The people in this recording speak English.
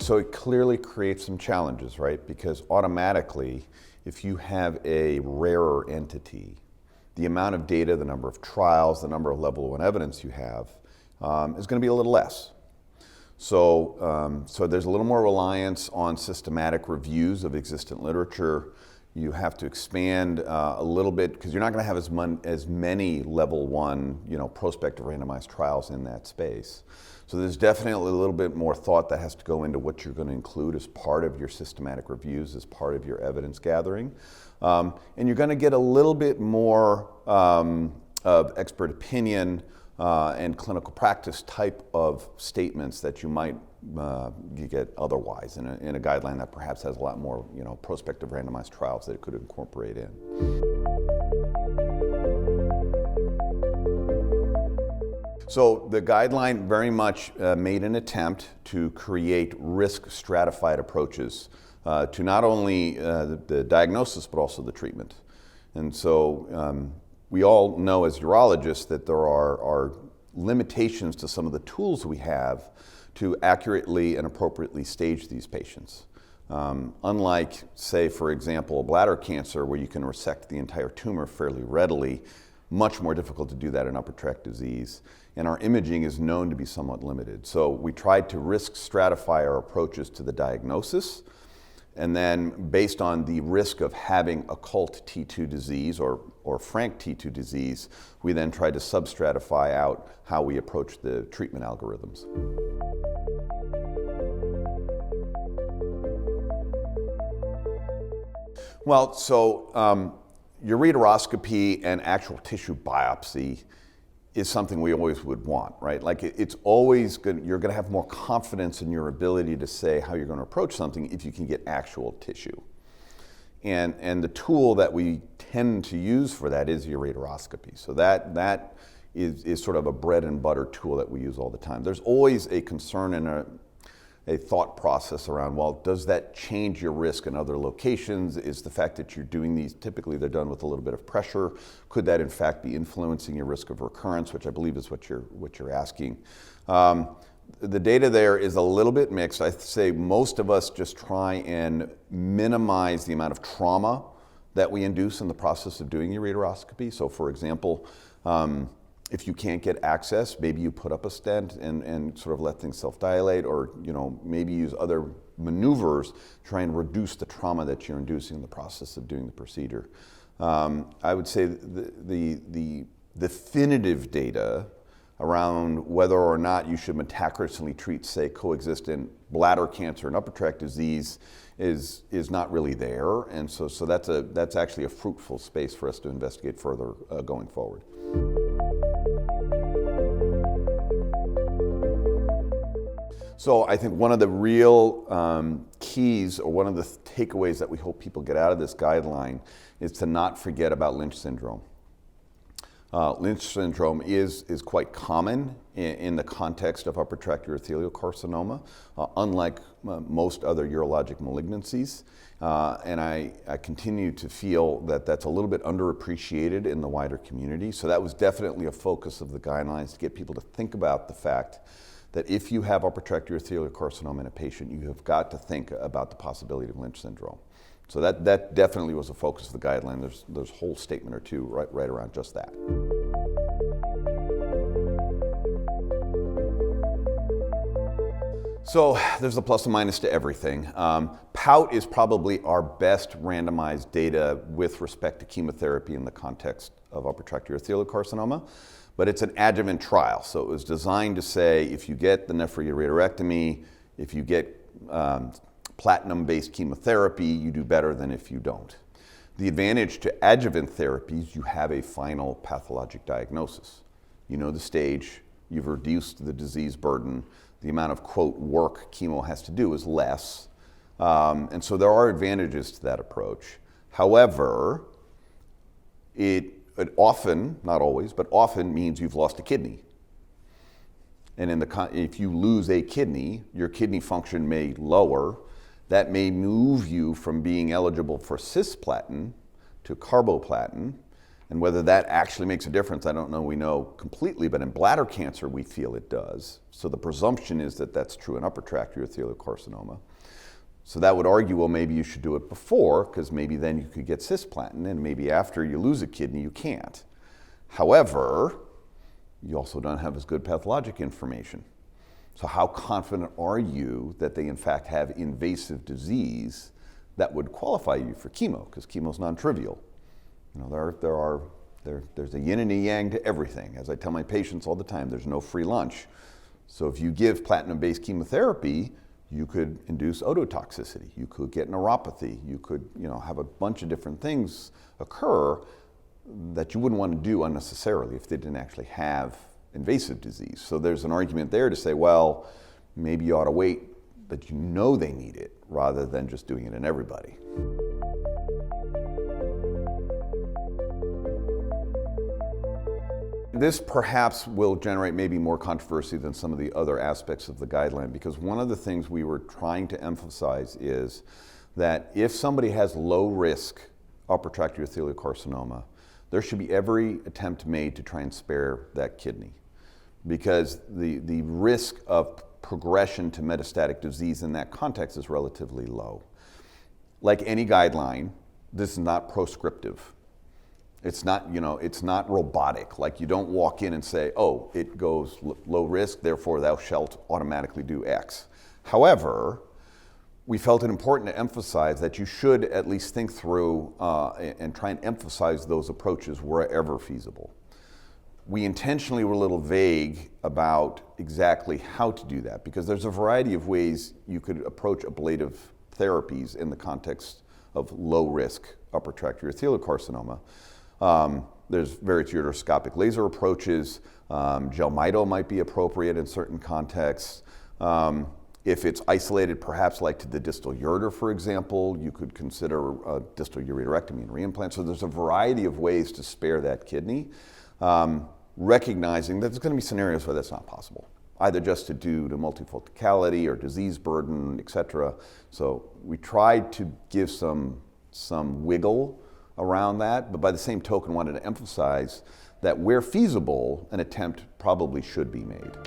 so it clearly creates some challenges, right? Because automatically, if you have a rarer entity, the amount of data, the number of trials, the number of level 1 evidence you have is going to be a little less. So, so there's a little more reliance on systematic reviews of existent literature. You have to expand a little bit because you're not going to have as many level 1, prospective randomized trials in that space. So there's definitely a little bit more thought that has to go into what you're going to include as part of your systematic reviews, as part of your evidence gathering. And you're going to get a little bit more of expert opinion and clinical practice type of statements that you might get otherwise in a guideline that perhaps has a lot more prospective randomized trials that it could incorporate in. So the guideline very much made an attempt to create risk-stratified approaches to not only the diagnosis but also the treatment. And so we all know as urologists that there are limitations to some of the tools we have to accurately and appropriately stage these patients. Unlike, say, for example, bladder cancer, where you can resect the entire tumor fairly readily, much more difficult to do that in upper tract disease. And our imaging is known to be somewhat limited. So we tried to risk stratify our approaches to the diagnosis. And then based on the risk of having occult T2 disease or frank T2 disease, we then tried to substratify out how we approach the treatment algorithms. Well, so ureteroscopy and actual tissue biopsy is something we always would want, right? Like it's always good, you're gonna have more confidence in your ability to say how you're gonna approach something if you can get actual tissue. And the tool that we tend to use for that is ureteroscopy. So that is sort of a bread and butter tool that we use all the time. There's always a concern and a thought process around, well, does that change your risk in other locations? Is the fact that you're doing these, typically they're done with a little bit of pressure, could that in fact be influencing your risk of recurrence, which I believe is what you're asking. The data there is a little bit mixed. I'd say most of us just try and minimize the amount of trauma that we induce in the process of doing ureteroscopy. So for example, if you can't get access, maybe you put up a stent and sort of let things self-dilate, or maybe use other maneuvers to try and reduce the trauma that you're inducing in the process of doing the procedure. I would say the definitive data around whether or not you should metachronously treat, say, coexistent bladder cancer and upper tract disease is not really there, and so that's actually a fruitful space for us to investigate further going forward. So I think one of the real keys, or one of the takeaways that we hope people get out of this guideline, is to not forget about Lynch syndrome. Lynch syndrome is quite common in the context of upper tract urothelial carcinoma, unlike most other urologic malignancies. And I continue to feel that that's a little bit underappreciated in the wider community. So that was definitely a focus of the guidelines, to get people to think about the fact that if you have upper tract urothelial carcinoma in a patient, you have got to think about the possibility of Lynch syndrome. So that definitely was a focus of the guideline. There's a whole statement or two right around just that. So there's a plus and minus to everything. POUT is probably our best randomized data with respect to chemotherapy in the context of upper tract urothelial carcinoma. But it's an adjuvant trial, so it was designed to say if you get the nephroureterectomy, if you get platinum-based chemotherapy, you do better than if you don't. The advantage to adjuvant therapies, you have a final pathologic diagnosis. You know the stage, you've reduced the disease burden, the amount of, quote, work chemo has to do is less. And so there are advantages to that approach. However, it often, not always, but often means you've lost a kidney. And if you lose a kidney, your kidney function may lower. That may move you from being eligible for cisplatin to carboplatin. And whether that actually makes a difference, I don't know we know completely, but in bladder cancer we feel it does. So the presumption is that that's true in upper tract urothelial carcinoma. So that would argue, well, maybe you should do it before, because maybe then you could get cisplatin, and maybe after you lose a kidney, you can't. However, you also don't have as good pathologic information. So how confident are you that they in fact have invasive disease that would qualify you for chemo? Because chemo is non-trivial. You know, there's a yin and a yang to everything. As I tell my patients all the time, there's no free lunch. So if you give platinum-based chemotherapy, you could induce ototoxicity, you could get neuropathy, you could, you know, have a bunch of different things occur that you wouldn't want to do unnecessarily if they didn't actually have invasive disease. So there's an argument there to say, well, maybe you ought to wait that you know they need it rather than just doing it in everybody. This perhaps will generate maybe more controversy than some of the other aspects of the guideline, because one of the things we were trying to emphasize is that if somebody has low risk upper tract urothelial carcinoma, there should be every attempt made to try and spare that kidney, because the risk of progression to metastatic disease in that context is relatively low. Like any guideline, this is not proscriptive. It's not, you know, it's not robotic. Like, you don't walk in and say, oh, it goes low risk, therefore thou shalt automatically do X. However, we felt it important to emphasize that you should at least think through and try and emphasize those approaches wherever feasible. We intentionally were a little vague about exactly how to do that, because there's a variety of ways you could approach ablative therapies in the context of low risk upper tract urothelial carcinoma. There's various ureteroscopic laser approaches. Gel-mito might be appropriate in certain contexts. If it's isolated, perhaps like to the distal ureter, for example, you could consider a distal ureterectomy and reimplant. So there's a variety of ways to spare that kidney, recognizing that there's going to be scenarios where that's not possible, either just due to multifocality or disease burden, et cetera. So we tried to give some wiggle around that, but by the same token wanted to emphasize that where feasible, an attempt probably should be made.